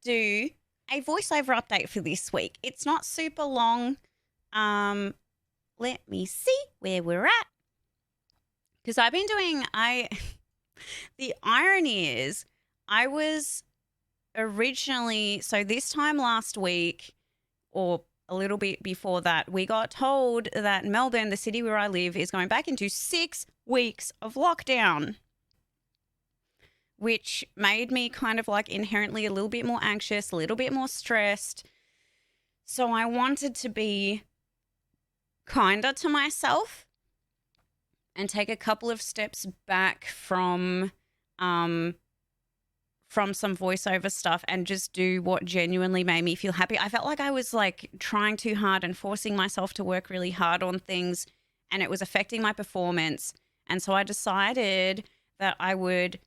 do a voiceover update for this week. It's not super long. Um, Let me see where we're at. Because I've been doing, the irony is, I was originally, so this time last week, or a little bit before that, we got told that Melbourne, the city where I live, is going back into 6 weeks of lockdown, which made me kind of like inherently a little bit more anxious, a little bit more stressed. So I wanted to be kinder to myself and take a couple of steps back from some voiceover stuff and just do what genuinely made me feel happy. I felt like I was like trying too hard and forcing myself to work really hard on things, and it was affecting my performance. And so I decided that I would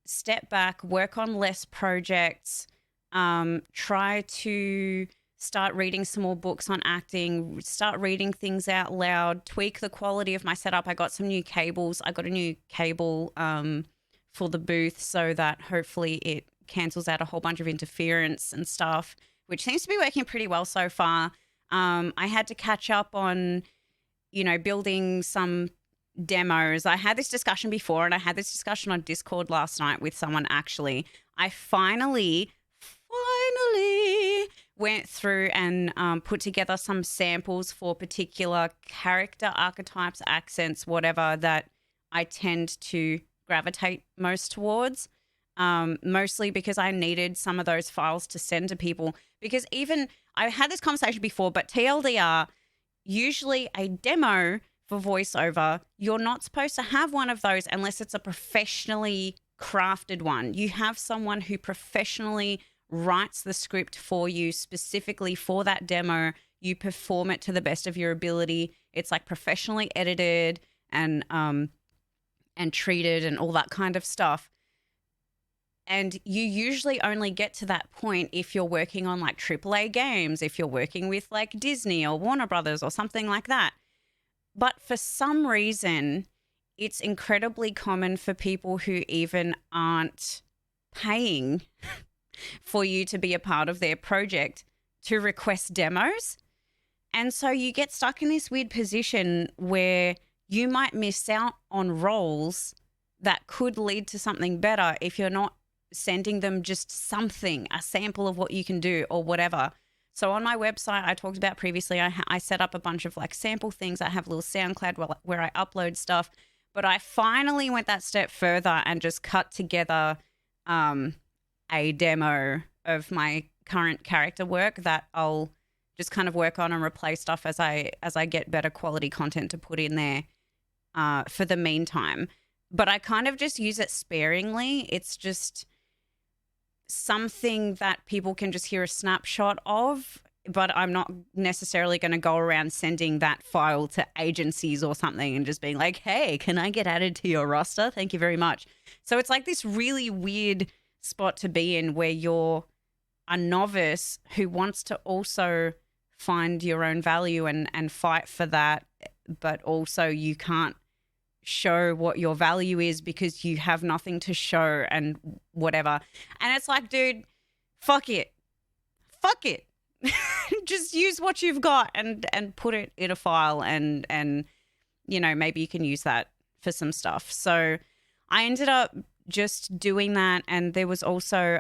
step back, work on less projects, try to start reading some more books on acting, start reading things out loud, tweak the quality of my setup. I got some new cables. I got a new cable for the booth so that hopefully it cancels out a whole bunch of interference and stuff, which seems to be working pretty well so far. I had to catch up on, building some demos. I had this discussion before, and I had this discussion on Discord last night with someone actually. I finally went through and put together some samples for particular character archetypes, accents, whatever, that I tend to gravitate most towards, mostly because I needed some of those files to send to people. Because even I had this conversation before, but TLDR, usually a demo for voiceover, you're not supposed to have one of those unless it's a professionally crafted one. You have someone who professionally writes the script for you specifically for that demo. You perform it to the best of your ability. It's like professionally edited and treated and all that kind of stuff. And you usually only get to that point if you're working on like AAA games, if you're working with like Disney or Warner Brothers or something like that. But for some reason, it's incredibly common for people who even aren't paying for you to be a part of their project to request demos. And so you get stuck in this weird position where you might miss out on roles that could lead to something better if you're not sending them just something, a sample of what you can do or whatever. So on my website, I talked about previously, I set up a bunch of like sample things. I have a little SoundCloud where I upload stuff. But I finally went that step further and just cut together a demo of my current character work that I'll just kind of work on and replace stuff as I get better quality content to put in there for the meantime. But I kind of just use it sparingly. It's just something that people can just hear a snapshot of, but I'm not necessarily going to go around sending that file to agencies or something and just being like, hey, can I get added to your roster? Thank you very much. So it's like this really weird spot to be in where you're a novice who wants to also find your own value and fight for that, but also you can't show what your value is because you have nothing to show and whatever. And it's like, dude, fuck it. Just use what you've got and put it in a file and maybe you can use that for some stuff. So I ended up just doing that. And there was also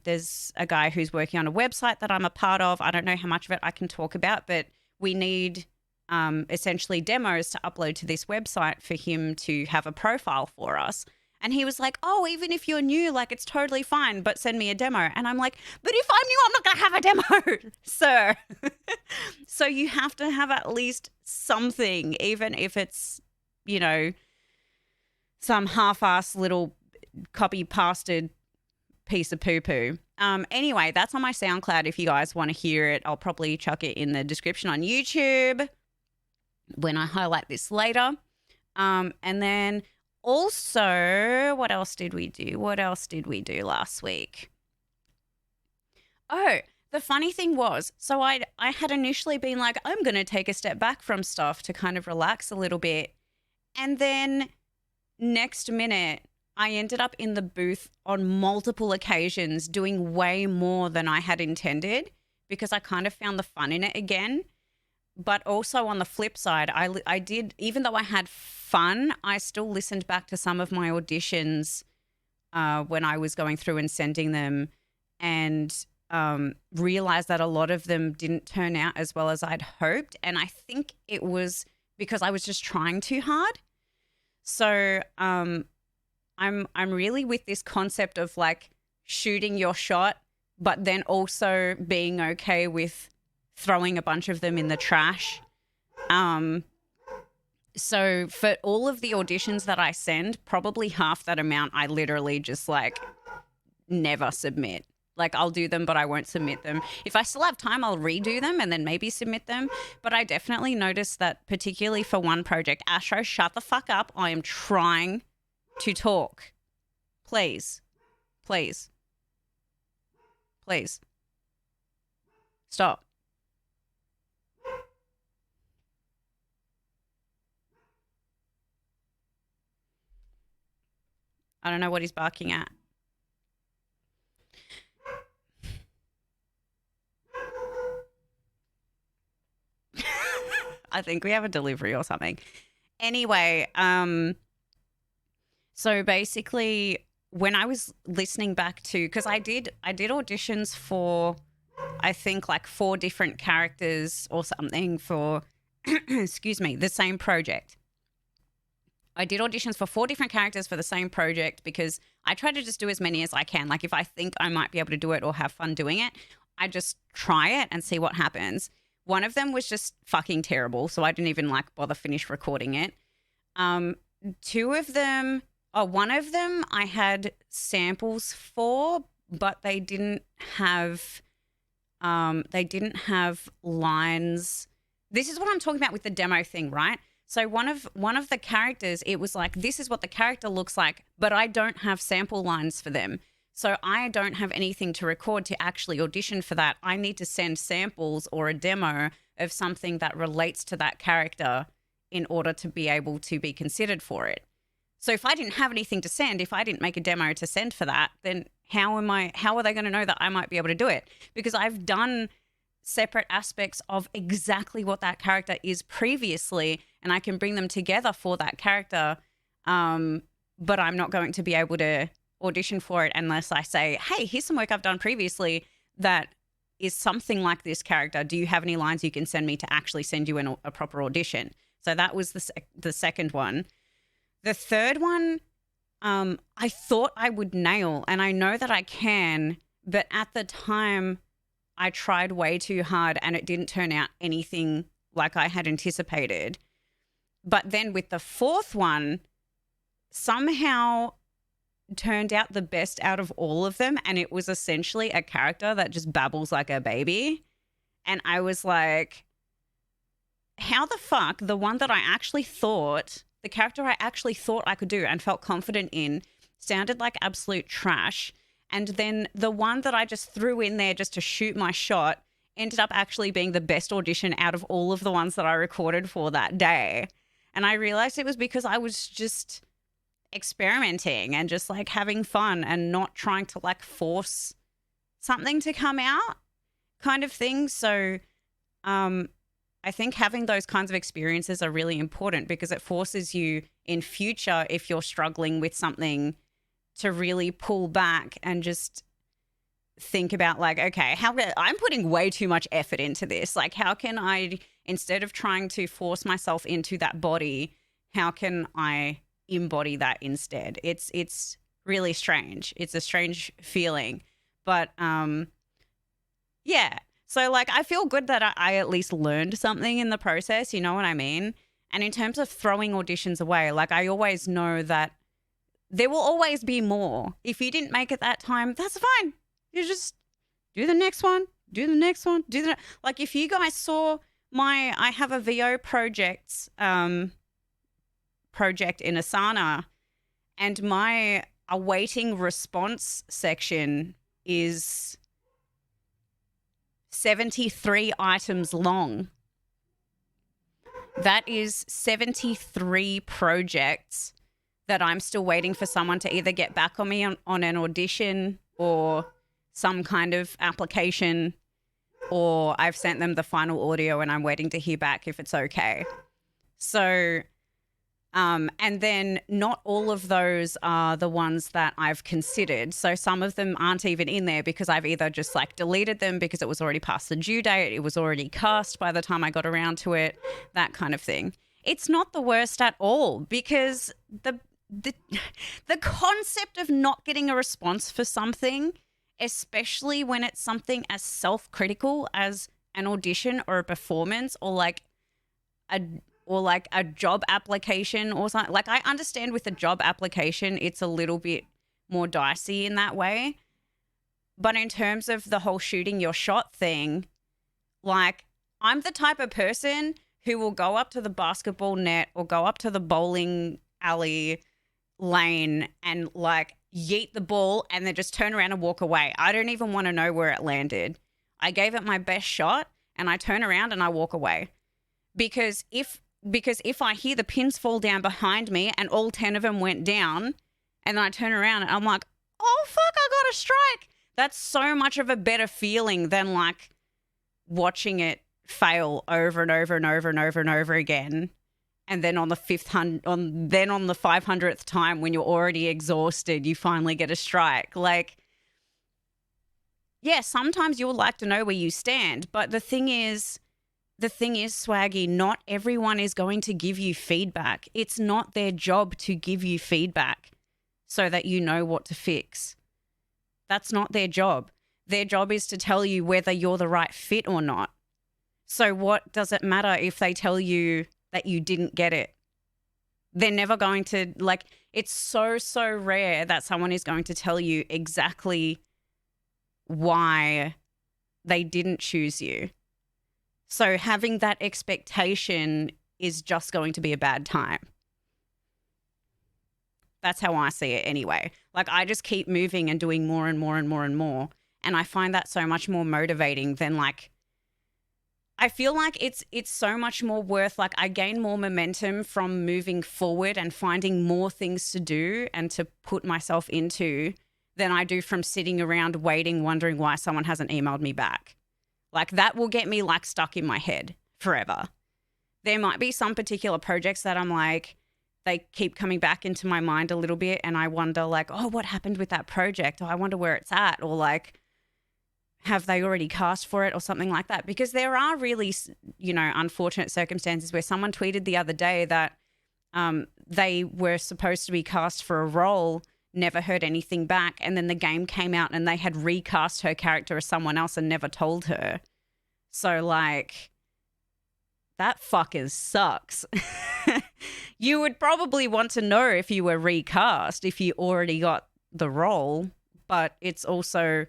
there's a guy who's working on a website that I'm a part of. I don't know how much of it I can talk about, but we need essentially demos to upload to this website for him to have a profile for us. And he was like, oh, even if you're new, like it's totally fine, but send me a demo. And I'm like, but if I'm new, I'm not going to have a demo, sir. So you have to have at least something, even if it's, some half-assed little copy-pasted piece of poo-poo. Anyway, that's on my SoundCloud if you guys want to hear it. I'll probably chuck it in the description on YouTube when I highlight this later. And then also, what else did we do? Last week? Oh, the funny thing was, so I had initially been like, I'm going to take a step back from stuff to kind of relax a little bit. And then next minute, I ended up in the booth on multiple occasions doing way more than I had intended because I kind of found the fun in it again. But also on the flip side, I did, even though I had fun, I still listened back to some of my auditions when I was going through and sending them, and realized that a lot of them didn't turn out as well as I'd hoped. And I think it was because I was just trying too hard. So I'm really with this concept of like shooting your shot, but then also being okay with throwing a bunch of them in the trash. So for all of the auditions that I send, probably half that amount I literally just like never submit. Like I'll do them, but I won't submit them. If I still have time, I'll redo them and then maybe submit them. But I definitely noticed that particularly for one project, Astro, shut the fuck up. I am trying to talk. Please. Please. Please. Stop. I don't know what he's barking at. I think we have a delivery or something. Anyway, so basically when I was listening back to, because I did auditions for I think like 4 different characters or something for excuse me, the same project. I did auditions for 4 different characters for the same project because I try to just do as many as I can. Like if I think I might be able to do it or have fun doing it, I just try it and see what happens. One of them was just fucking terrible, so I didn't even like bother finish recording it. 2 of them, one of them I had samples for, but they didn't have lines. This is what I'm talking about with the demo thing, right? So one of the characters, it was like, this is what the character looks like, but I don't have sample lines for them. So I don't have anything to record to actually audition for that. I need to send samples or a demo of something that relates to that character in order to be able to be considered for it. So if I didn't have anything to send, if I didn't make a demo to send for that, then how are they going to know that I might be able to do it? Because I've done separate aspects of exactly what that character is previously, and I can bring them together for that character. But I'm not going to be able to audition for it unless I say, hey, here's some work I've done previously that is something like this character. Do you have any lines you can send me to actually send you a proper audition? So that was the second one. The third one, I thought I would nail, and I know that I can, but at the time I tried way too hard and it didn't turn out anything like I had anticipated. But then with the fourth one, somehow turned out the best out of all of them, and it was essentially a character that just babbles like a baby. And I was like, how the fuck the one that I actually thought, the character I actually thought I could do and felt confident in, sounded like absolute trash. And then the one that I just threw in there just to shoot my shot ended up actually being the best audition out of all of the ones that I recorded for that day. And I realized it was because I was just experimenting and just like having fun and not trying to like force something to come out kind of thing. So I think having those kinds of experiences are really important because it forces you in future, if you're struggling with something, to really pull back and just think about like, okay, I'm putting way too much effort into this. Like, how can I, instead of trying to force myself into that body, how can I embody that instead? It's really strange. It's a strange feeling, but yeah. So like, I feel good that I at least learned something in the process. You know what I mean? And in terms of throwing auditions away, like I always know that there will always be more. If you didn't make it that time, that's fine. You just do the next one, do the next one, like if you guys saw I have a VO project in Asana, and my awaiting response section is 73 items long. That is 73 projects that I'm still waiting for someone to either get back on me on an audition or some kind of application, or I've sent them the final audio and I'm waiting to hear back if it's okay. So, and then not all of those are the ones that I've considered. So some of them aren't even in there because I've either just like deleted them because it was already past the due date, it was already cast by the time I got around to it, that kind of thing. It's not the worst at all because the concept of not getting a response for something, especially when it's something as self-critical as an audition or a performance or like a job application or something. Like, I understand with a job application, it's a little bit more dicey in that way. But in terms of the whole shooting your shot thing, like, I'm the type of person who will go up to the basketball net or go up to the bowling alley lane and like yeet the ball and then just turn around and walk away. I don't even want to know where it landed. I gave it my best shot and I turn around and I walk away. Because if I hear the pins fall down behind me and all 10 of them went down and then I turn around and I'm like, oh, fuck, I got a strike. That's so much of a better feeling than like watching it fail over and over and over and over and over again. And then on the 500th time when you're already exhausted, you finally get a strike. Like, yeah, sometimes you'll like to know where you stand. But the thing is, Swaggy, not everyone is going to give you feedback. It's not their job to give you feedback so that you know what to fix. That's not their job. Their job is to tell you whether you're the right fit or not. So what does it matter if they tell you that you didn't get it? They're never going to, like, it's so rare that someone is going to tell you exactly why they didn't choose you. So having that expectation is just going to be a bad time. That's how I see it anyway. Like, I just keep moving and doing more and more and more and more. And I find that so much more motivating than like, I feel like it's so much more worth, like, I gain more momentum from moving forward and finding more things to do and to put myself into than I do from sitting around waiting, wondering why someone hasn't emailed me back. Like, that will get me like stuck in my head forever. There might be some particular projects that I'm like, they keep coming back into my mind a little bit and I wonder like, oh, what happened with that project? Oh, I wonder where it's at, or like, have they already cast for it or something like that? Because there are really, unfortunate circumstances where someone tweeted the other day that they were supposed to be cast for a role, never heard anything back, and then the game came out and they had recast her character as someone else and never told her. So, like, that fucker sucks. You would probably want to know if you were recast, if you already got the role, but it's also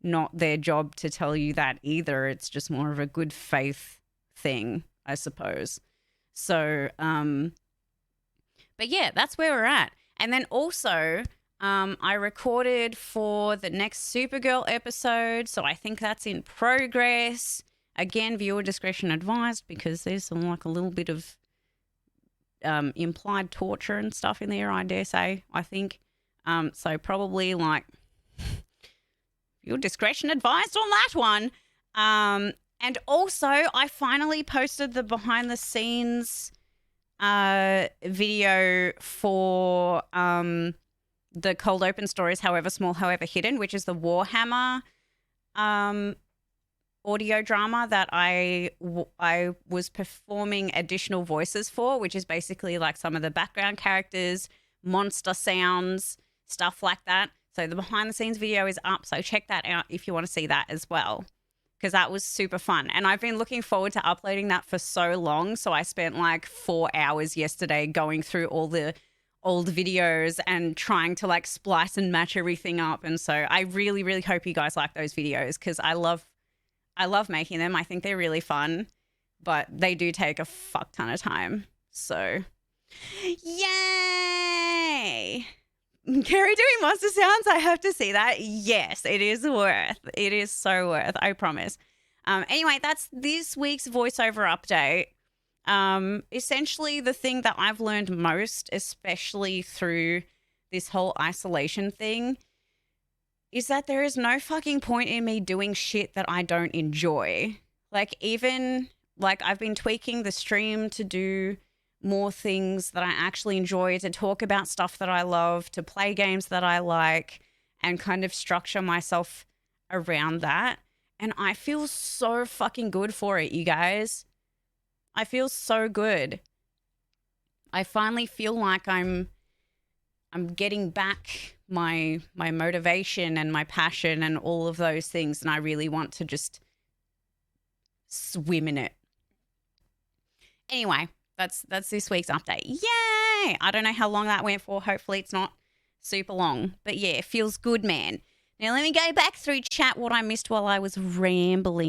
not their job to tell you that either. It's just more of a good faith thing, I suppose. So, but yeah, that's where we're at. And then also, I recorded for the next Supergirl episode, so I think that's in progress. Again, viewer discretion advised because there's some like a little bit of implied torture and stuff in there, I dare say, I think. So probably like viewer discretion advised on that one. And also, I finally posted the behind the scenes video for the Cold Open Stories, However Small, However Hidden, which is the Warhammer audio drama that I was performing additional voices for, which is basically like some of the background characters, monster sounds, stuff like that. So the behind the scenes video is up, so check that out if you want to see that as well, because that was super fun. And I've been looking forward to uploading that for so long, so I spent like 4 hours yesterday going through all the old videos and trying to like splice and match everything up. And so I really, really hope you guys like those videos because I love making them. I think they're really fun, but they do take a fuck ton of time. So, yay! Carrie doing monster sounds, I have to see that. Yes, it is worth. It is so worth, I promise. Anyway, that's this week's voiceover update. Essentially, the thing that I've learned most, especially through this whole isolation thing, is that there is no fucking point in me doing shit that I don't enjoy. Like, even, like, I've been tweaking the stream to do more things that I actually enjoy, to talk about stuff that I love, to play games that I like, and kind of structure myself around that. And I feel so fucking good for it, you guys. I feel so good. I finally feel like I'm getting back my motivation and my passion and all of those things, and I really want to just swim in it. Anyway, that's this week's update. Yay! I don't know how long that went for. Hopefully it's not super long. But yeah, it feels good, man. Now let me go back through chat what I missed while I was rambling.